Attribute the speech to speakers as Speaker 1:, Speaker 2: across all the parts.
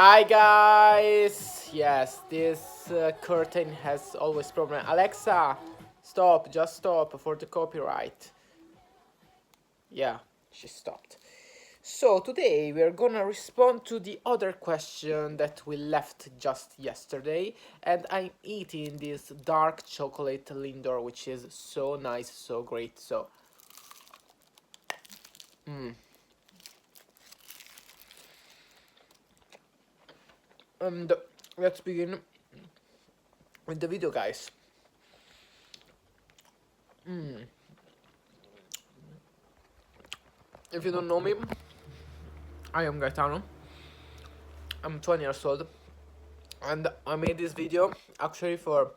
Speaker 1: Hi guys! Yes, this curtain has always problem. Alexa, stop, just stop for the copyright. Yeah, she stopped. So today we're gonna respond to the other question that we left just yesterday, and I'm eating this dark chocolate Lindor, which is so nice, so great. And let's begin with the video, guys. If you don't know me, I am Gaetano. I'm 20 years old, and I made this video actually for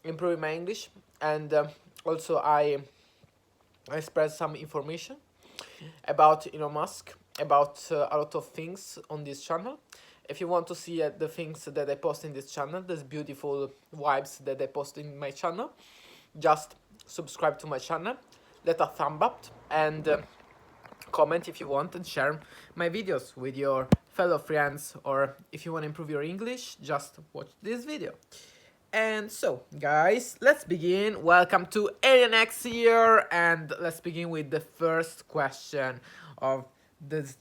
Speaker 1: improving my English, and also I spread some information about Elon Musk, about a lot of things on this channel. If you want to see the things that I post in this channel, these beautiful vibes that I post in my channel, just subscribe to my channel, let a thumb up, and comment if you want, and share my videos with your fellow friends, or if you want to improve your English, just watch this video. And so, guys, let's begin. Welcome to ANX here, and let's begin with the first question of this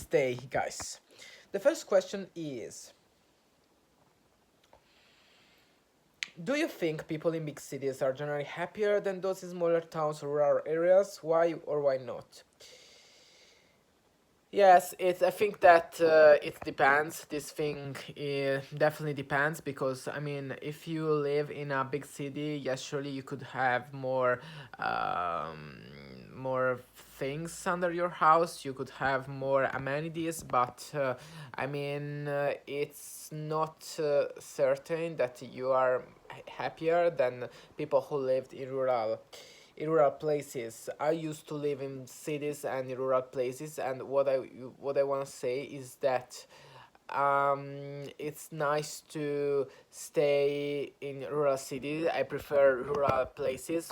Speaker 1: day, guys. The first question is: do you think people in big cities are generally happier than those in smaller towns or rural areas? Why or why not? Yes, it's. I think that it depends. This thing definitely depends because I mean, if you live in a big city, yes, surely you could have more things under your house. You could have more amenities, but I mean, it's not certain that you are happier than people who lived in rural places. I used to live in cities and in rural places, and what I want to say is that it's nice to stay in rural cities. I prefer rural places.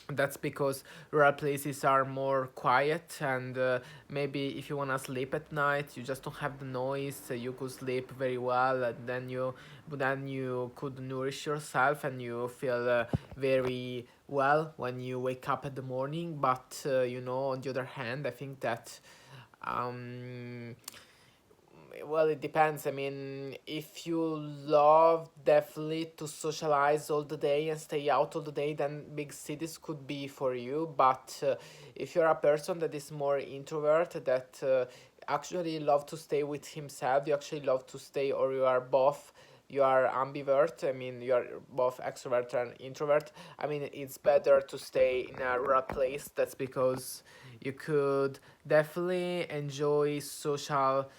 Speaker 1: That's because rural places are more quiet, and maybe if you want to sleep at night, you just don't have the noise, you could sleep very well, and then you could nourish yourself, and you feel very well when you wake up in the morning. But on the other hand, I think that um, well, it depends. I mean, if you love definitely to socialize all the day and stay out all the day, then big cities could be for you. But if you're a person that is more introvert, that actually love to stay with himself, you actually love to stay, or you are both, you are ambivert, I mean, you are both extrovert and introvert, I mean, it's better to stay in a rural place. That's because you could definitely enjoy social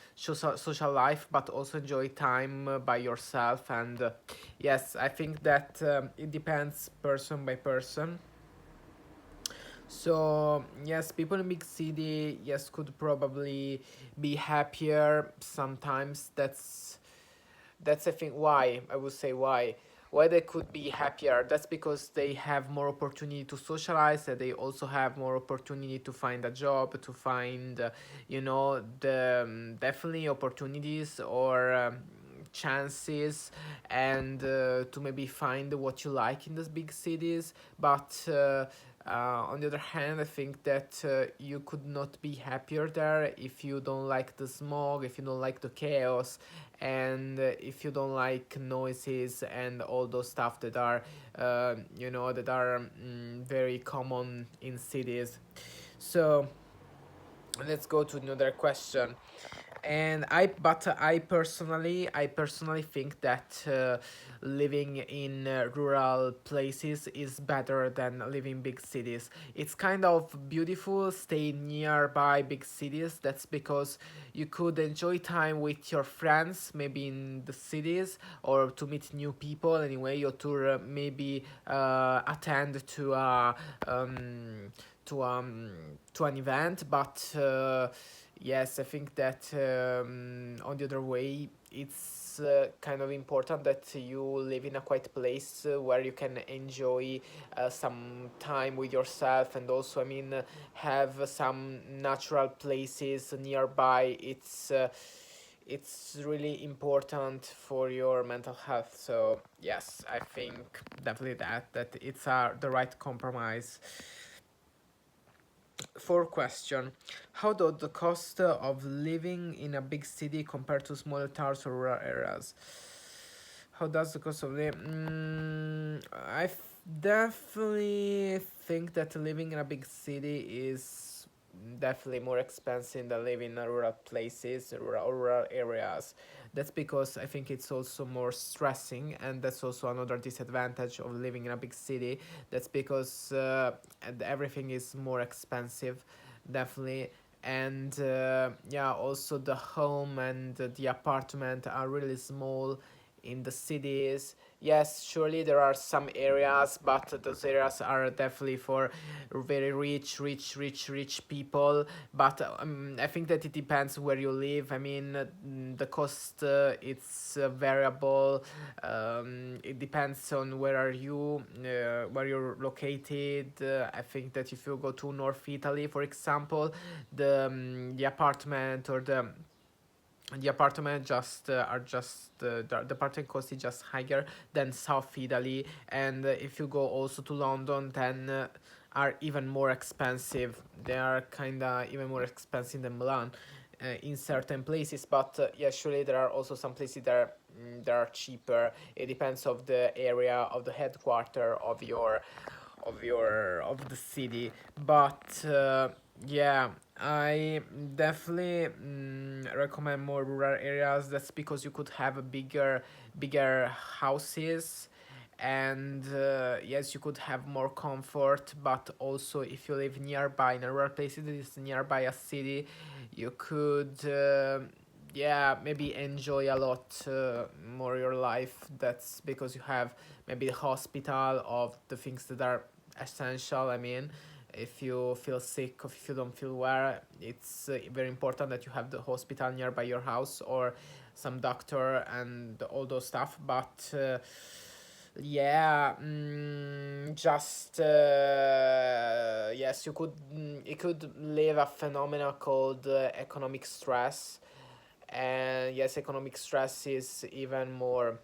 Speaker 1: life, but also enjoy time by yourself. And yes, I think that it depends person by person. So yes, people in big city, yes, could probably be happier sometimes. That's I think why I would say why they could be happier. That's because they have more opportunity to socialize, and they also have more opportunity to find a job, to find the definitely opportunities, or chances, and to maybe find what you like in those big cities. But on the other hand, I think that you could not be happier there if you don't like the smog, if you don't like the chaos, and if you don't like noises and all those stuff that are very common in cities. So let's go to another question. And I personally think that living in rural places is better than living in big cities. It's kind of beautiful staying nearby big cities. That's because you could enjoy time with your friends, maybe in the cities, or to meet new people anyway, or to maybe attend to a to an event. But yes, I think that on the other way, it's kind of important that you live in a quiet place where you can enjoy some time with yourself, and also, I mean, have some natural places nearby. It's really important for your mental health. So yes, I think definitely that it's the right compromise. Fourth question: how does the cost of living in a big city compare to smaller towns or rural areas? How does the cost of living? Definitely think that living in a big city is definitely more expensive than living in rural places, rural areas. That's because I think it's also more stressing, and that's also another disadvantage of living in a big city. That's because and everything is more expensive, definitely. And yeah, also the home and the apartment are really small in the cities. Yes, surely there are some areas, but those areas are definitely for very rich people. But I think that it depends where you live. I mean, the cost it's variable. It depends on where you're located. I think that if you go to North Italy, for example, the apartment or the apartment just are just the apartment cost is just higher than South Italy, and if you go also to London, then are even more expensive. They are kinda even more expensive than Milan in certain places. But yeah, surely there are also some places that are cheaper. It depends of the area of the headquarter of the city. But yeah, I definitely recommend more rural areas. That's because you could have a bigger houses, and yes, you could have more comfort. But also, if you live nearby in a rural place that is nearby a city, you could yeah, maybe enjoy a lot more your life. That's because you have maybe the hospital of the things that are essential. I mean, if you feel sick or if you don't feel well, it's very important that you have the hospital nearby your house or some doctor and all those stuff. But yeah, just yes, you could it could live a phenomena called economic stress. And yes, economic stress is even more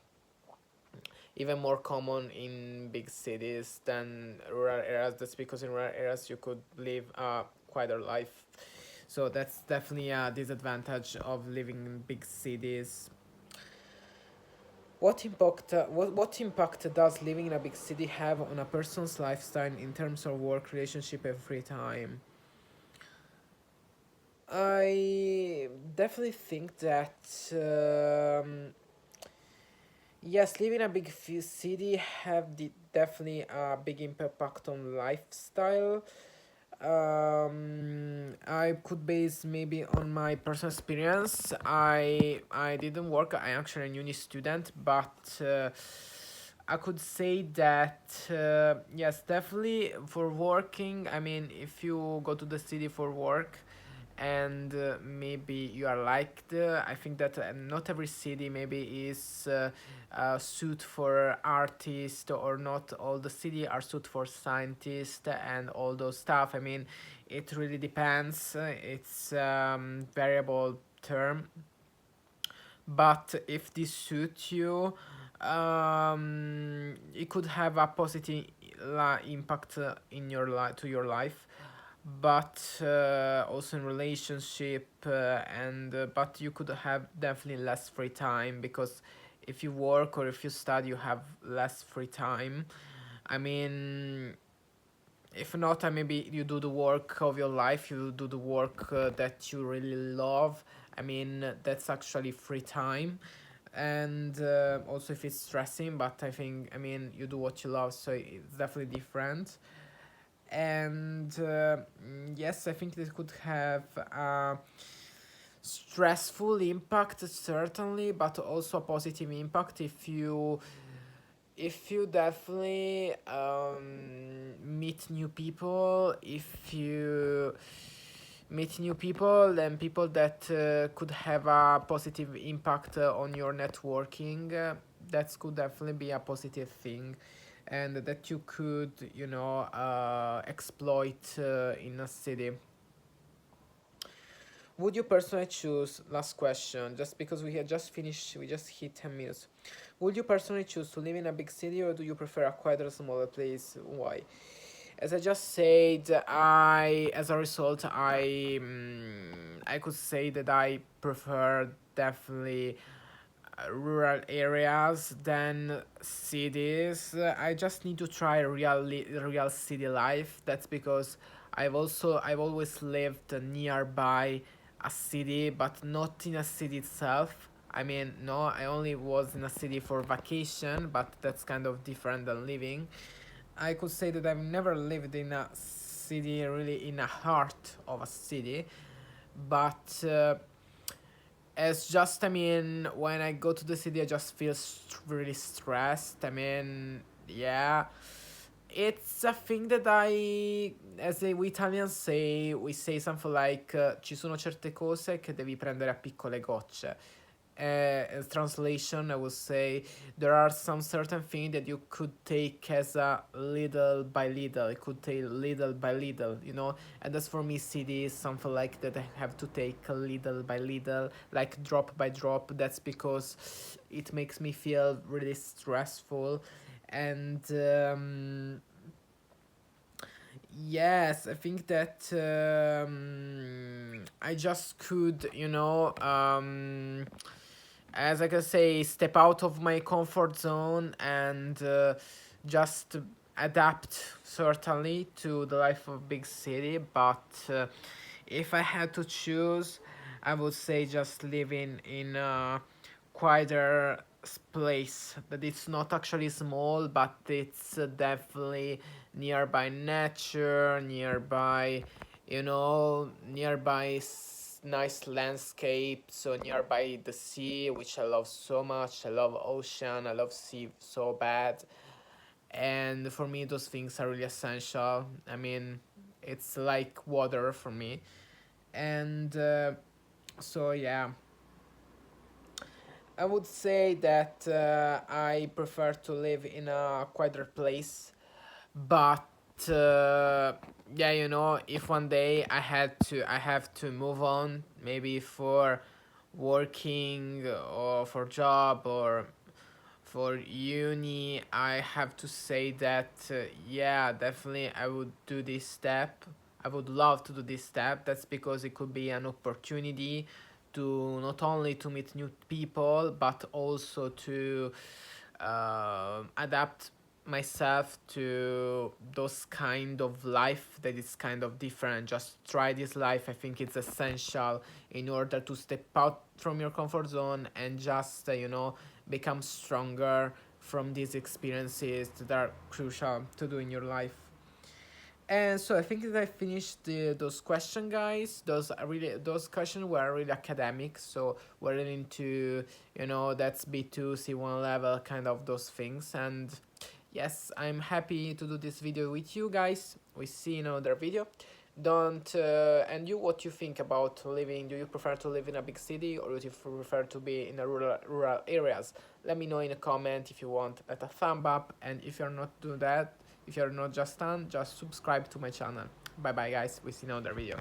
Speaker 1: common in big cities than rural areas. That's because in rural areas you could live a quieter life. So that's definitely a disadvantage of living in big cities. What impact does living in a big city have on a person's lifestyle in terms of work, relationship, and free time? I definitely think that yes, living in a city have definitely a big impact on lifestyle. I could base maybe on my personal experience. I didn't work. I actually a uni student, but I could say that yes, definitely for working. I mean, if you go to the city for work, and maybe you are liked, I think that not every city maybe is suit for artists, or not all the city are suit for scientists and all those stuff. I mean, it really depends. It's variable term. But if this suits you, it could have a positive impact in your life to your life. But also in relationship, and but you could have definitely less free time, because if you work or if you study, you have less free time. I mean, if not, maybe you do the work of your life, you do the work that you really love. I mean, that's actually free time. And also if it's stressing, but I think, I mean, you do what you love, so it's definitely different. And yes, I think this could have a stressful impact, certainly, but also a positive impact if you definitely meet new people, if you meet new people and people that could have a positive impact on your networking. That could definitely be a positive thing, and that you could, you know, exploit in a city. Would you personally choose, last question, just because we had just finished, we just hit 10 minutes. Would you personally choose to live in a big city, or do you prefer a quieter, smaller place? Why? As I just said, as a result, I could say that I prefer definitely rural areas than cities. I just need to try real city life. That's because I've always lived nearby a city, but not in a city itself. I mean, no, I only was in a city for vacation, but that's kind of different than living. I could say that I've never lived in a city, really in the heart of a city, but it's just, I mean, when I go to the city, I just feel really stressed. I mean, yeah, it's a thing that we Italians say, we say something like ci sono certe cose che devi prendere a piccole gocce. As translation, I would say there are some certain things that you could take as a little by little. It could take little by little, you know. And that's for me, CD is something like that. I have to take a little by little, like drop by drop. That's because it makes me feel really stressful, and yes, I think that I just could, you know, as I can say, step out of my comfort zone and just adapt certainly to the life of big city. But if I had to choose, I would say just living in a quieter place that it's not actually small, but it's definitely nearby nature, nearby, you know, nearby nice landscape, so nearby the sea, which I love so much. I love ocean, I love sea so bad, and for me those things are really essential. I mean, it's like water for me, and so yeah, I would say that I prefer to live in a quieter place, but yeah, you know, if one day I have to move on, maybe for working or for job or for uni, I have to say that yeah, definitely I would do this step. I would love to do this step. That's because it could be an opportunity to not only to meet new people, but also to adapt myself to those kind of life that is kind of different. Just try this life. I think it's essential in order to step out from your comfort zone and just you know, become stronger from these experiences that are crucial to do in your life. And so I think that I finished those questions, guys. Those questions were really academic, so we're into, you know, that's B2 C1 level kind of those things. And yes, I'm happy to do this video with you guys. We see in another video. Don't and you, what you think about living? Do you prefer to live in a big city, or do you prefer to be in a rural areas? Let me know in a comment. If you want, let a thumb up, and if you're not doing that, if you're not just done, just subscribe to my channel. Bye bye guys, we see you in another video.